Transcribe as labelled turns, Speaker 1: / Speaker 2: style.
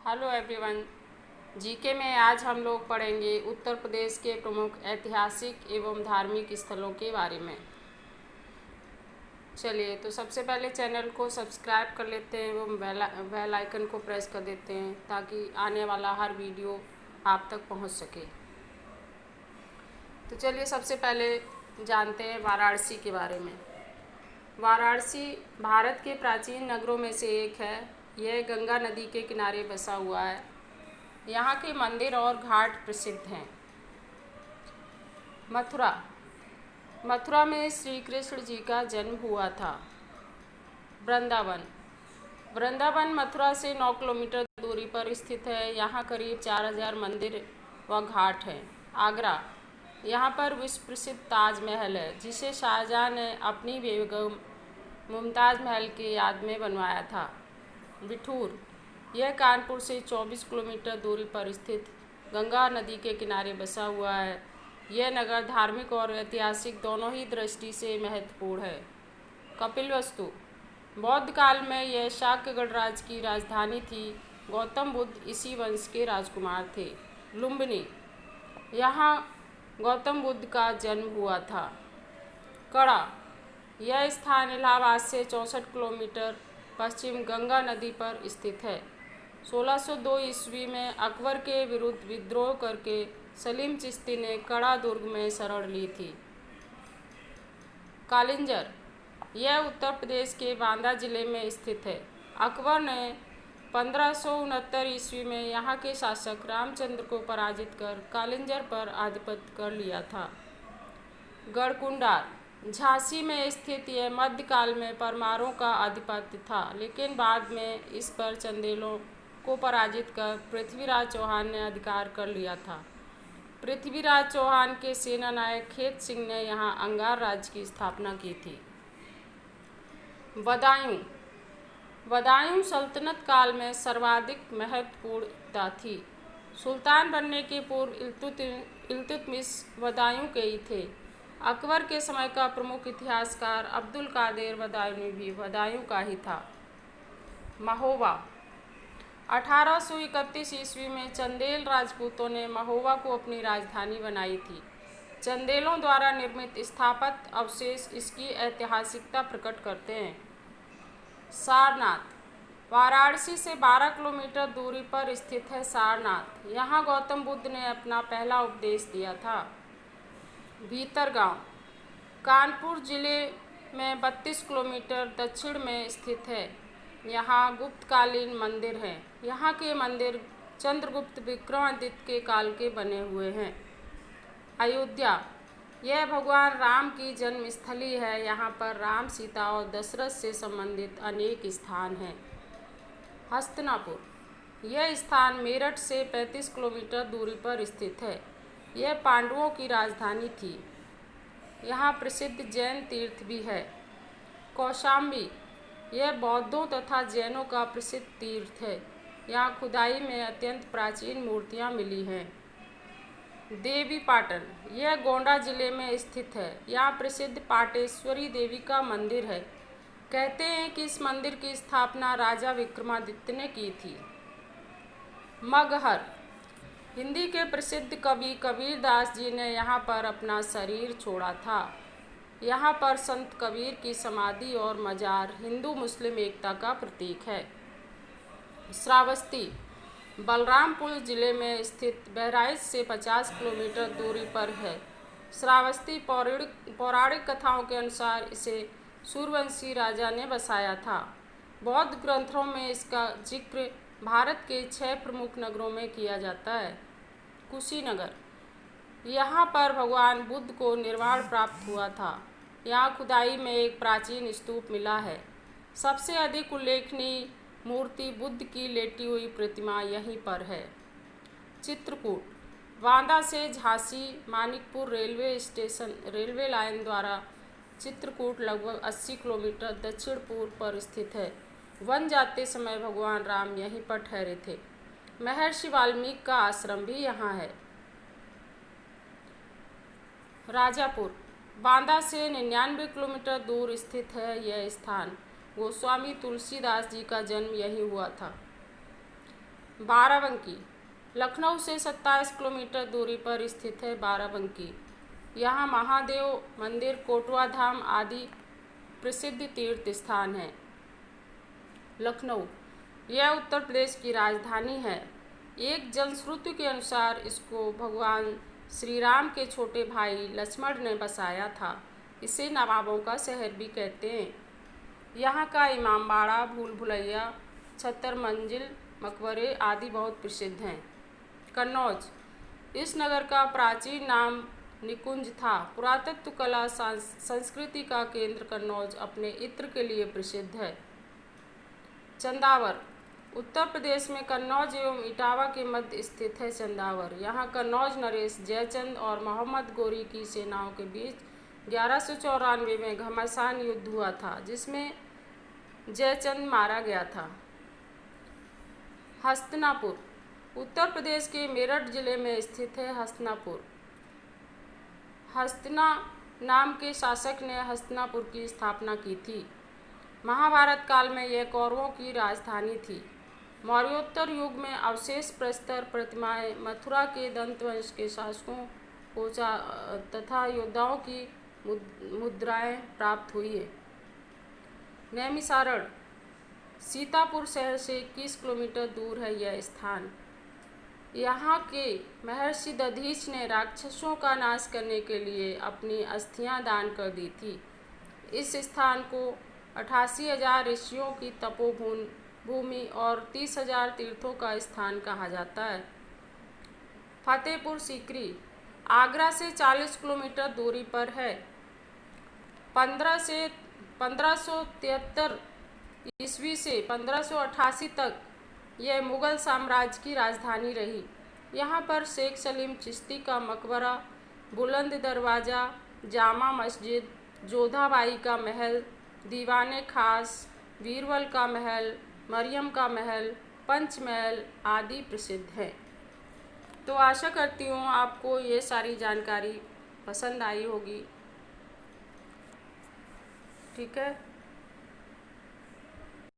Speaker 1: Hello everyone. GK में आज हम लोग पढ़ेंगे उत्तर प्रदेश के प्रमुख ऐतिहासिक एवं धार्मिक स्थलों के बारे में। चलिए, तो सबसे पहले चैनल को सब्सक्राइब कर लेते हैं एवं बेल आइकन को प्रेस कर देते हैं ताकि आने वाला हर वीडियो आप तक पहुंच सके। तो चलिए, सबसे पहले जानते हैं वाराणसी के बारे में। वाराणसी भारत के प्राचीन नगरों में से एक है। यह गंगा नदी के किनारे बसा हुआ है। यहाँ के मंदिर और घाट प्रसिद्ध हैं। मथुरा में श्री कृष्ण जी का जन्म हुआ था। वृंदावन मथुरा से 9 किलोमीटर दूरी पर स्थित है। यहाँ करीब 4000 मंदिर व घाट हैं। आगरा, यहाँ पर विश्व प्रसिद्ध ताजमहल है, जिसे शाहजहां ने अपनी बेगम मुमताज़ महल की याद में बनवाया था। बिठूर, यह कानपुर से 24 किलोमीटर दूरी पर स्थित गंगा नदी के किनारे बसा हुआ है। यह नगर धार्मिक और ऐतिहासिक दोनों ही दृष्टि से महत्वपूर्ण है। कपिलवस्तु, बौद्ध काल में यह शाक्य गणराज्य की राजधानी थी। गौतम बुद्ध इसी वंश के राजकुमार थे। लुम्बिनी, यहाँ गौतम बुद्ध का जन्म हुआ था। कड़ा, यह स्थान इलाहाबाद से 64 किलोमीटर पश्चिम गंगा नदी पर स्थित है। 1602 ईस्वी में अकबर के विरुद्ध विद्रोह करके सलीम चिश्ती ने कड़ा दुर्ग में शरण ली थी। कालिंजर, यह उत्तर प्रदेश के बांदा जिले में स्थित है। अकबर ने 1569 ईस्वी में यहाँ के शासक रामचंद्र को पराजित कर कालिंजर पर आधिपत्य कर लिया था। गढ़कुंडार, झांसी में स्थित यह मध्यकाल में परमारों का आधिपत्य था, लेकिन बाद में इस पर चंदेलों को पराजित कर पृथ्वीराज चौहान ने अधिकार कर लिया था। पृथ्वीराज चौहान के सेनानायक खेत सिंह ने यहाँ अंगार राज्य की स्थापना की थी। बदायूं सल्तनत काल में सर्वाधिक महत्वपूर्ण थी। सुल्तान बनने के पूर्व इल्तुतमिश बदायूं के ही थे। अकबर के समय का प्रमुख इतिहासकार अब्दुल कादिर बदायूनी भी बदायूं का ही था। महोबा, 1831 ईस्वी में चंदेल राजपूतों ने महोबा को अपनी राजधानी बनाई थी। चंदेलों द्वारा निर्मित स्थापत्य अवशेष इसकी ऐतिहासिकता प्रकट करते हैं। सारनाथ, वाराणसी से 12 किलोमीटर दूरी पर स्थित है सारनाथ। यहाँ गौतम बुद्ध ने अपना पहला उपदेश दिया था। भीतरगांव, कानपुर जिले में 32 किलोमीटर दक्षिण में स्थित है। यहाँ गुप्तकालीन मंदिर हैं। यहाँ के मंदिर चंद्रगुप्त विक्रमादित्य के काल के बने हुए हैं। अयोध्या, यह भगवान राम की जन्मस्थली है। यहाँ पर राम, सीता और दशरथ से संबंधित अनेक स्थान हैं। हस्तिनापुर, यह स्थान मेरठ से 35 किलोमीटर दूरी पर स्थित है। यह पांडवों की राजधानी थी। यहाँ प्रसिद्ध जैन तीर्थ भी है। कौशाम्बी, यह बौद्धों तथा जैनों का प्रसिद्ध तीर्थ है। यहाँ खुदाई में अत्यंत प्राचीन मूर्तियाँ मिली हैं। देवी पाटन, यह गोंडा जिले में स्थित है। यहाँ प्रसिद्ध पाटेश्वरी देवी का मंदिर है। कहते हैं कि इस मंदिर की स्थापना राजा विक्रमादित्य ने की थी। मगहर, हिंदी के प्रसिद्ध कवि कबीरदास जी ने यहाँ पर अपना शरीर छोड़ा था। यहाँ पर संत कबीर की समाधि और मजार हिंदू मुस्लिम एकता का प्रतीक है। श्रावस्ती, बलरामपुर जिले में स्थित बहराइच से 50 किलोमीटर दूरी पर है। श्रावस्ती पौराणिक कथाओं के अनुसार इसे सूर्यवंशी राजा ने बसाया था। बौद्ध ग्रंथों में इसका जिक्र भारत के 6 प्रमुख नगरों में किया जाता है। कुशीनगर, यहाँ पर भगवान बुद्ध को निर्वाण प्राप्त हुआ था। यहाँ खुदाई में एक प्राचीन स्तूप मिला है। सबसे अधिक उल्लेखनीय मूर्ति बुद्ध की लेटी हुई प्रतिमा यहीं पर है। चित्रकूट, बांदा से झांसी मानिकपुर रेलवे लाइन द्वारा चित्रकूट लगभग 80 किलोमीटर दक्षिण पूर्व पर स्थित है। वन जाते समय भगवान राम यहीं पर ठहरे थे। महर्षि वाल्मीकि का आश्रम भी यहाँ है। राजापुर, बांदा से 99 किलोमीटर दूर स्थित है। यह स्थान गोस्वामी तुलसीदास जी का जन्म यहीं हुआ था। बाराबंकी लखनऊ से 27 किलोमीटर दूरी पर स्थित है बाराबंकी। यहाँ महादेव मंदिर, कोटवा धाम आदि प्रसिद्ध तीर्थ स्थान हैं। लखनऊ यह उत्तर प्रदेश की राजधानी है। एक जनश्रुति के अनुसार इसको भगवान श्री राम के छोटे भाई लक्ष्मण ने बसाया था। इसे नवाबों का शहर भी कहते हैं। यहाँ का इमामबाड़ा, भूल भुलैया, छत्तर मंजिल मकबरे आदि बहुत प्रसिद्ध हैं। कन्नौज इस नगर का प्राचीन नाम निकुंज था। पुरातत्व कला संस्कृति का केंद्र कन्नौज अपने इत्र के लिए प्रसिद्ध है। चंदावर उत्तर प्रदेश में कन्नौज एवं इटावा के मध्य स्थित है चंदावर। यहाँ कन्नौज नरेश जयचंद और मोहम्मद गोरी की सेनाओं के बीच 1194 में घमासान युद्ध हुआ था, जिसमें जयचंद मारा गया था। हस्तिनापुर उत्तर प्रदेश के मेरठ जिले में स्थित है हस्तिनापुर। हस्तिना नाम के शासक ने हस्तिनापुर की स्थापना की थी। महाभारत काल में यह कौरवों की राजधानी थी। मौर्योत्तर युग में अवशेष प्रस्तर प्रतिमाएं मथुरा के दंतवंश के शासकों को तथा योद्धाओं की मुद्राएं प्राप्त हुई है। नैमिषारण्य सीतापुर शहर से 21 किलोमीटर दूर है यह स्थान। यहाँ के महर्षि दधीच ने राक्षसों का नाश करने के लिए अपनी अस्थियां दान कर दी थी। इस स्थान को 88,000 ऋषियों की तपोभूमि और 30,000 तीर्थों का स्थान कहा जाता है। फतेहपुर सीकरी आगरा से 40 किलोमीटर दूरी पर है। 1573 ईस्वी से 1588 तक यह मुगल साम्राज्य की राजधानी रही। यहाँ पर शेख सलीम चिश्ती का मकबरा, बुलंद दरवाज़ा, जामा मस्जिद, जोधाबाई का महल, दीवाने खास, बीरबल का महल, मरियम का महल, पंचमहल आदि प्रसिद्ध हैं। तो आशा करती हूँ आपको ये सारी जानकारी पसंद आई होगी। ठीक है।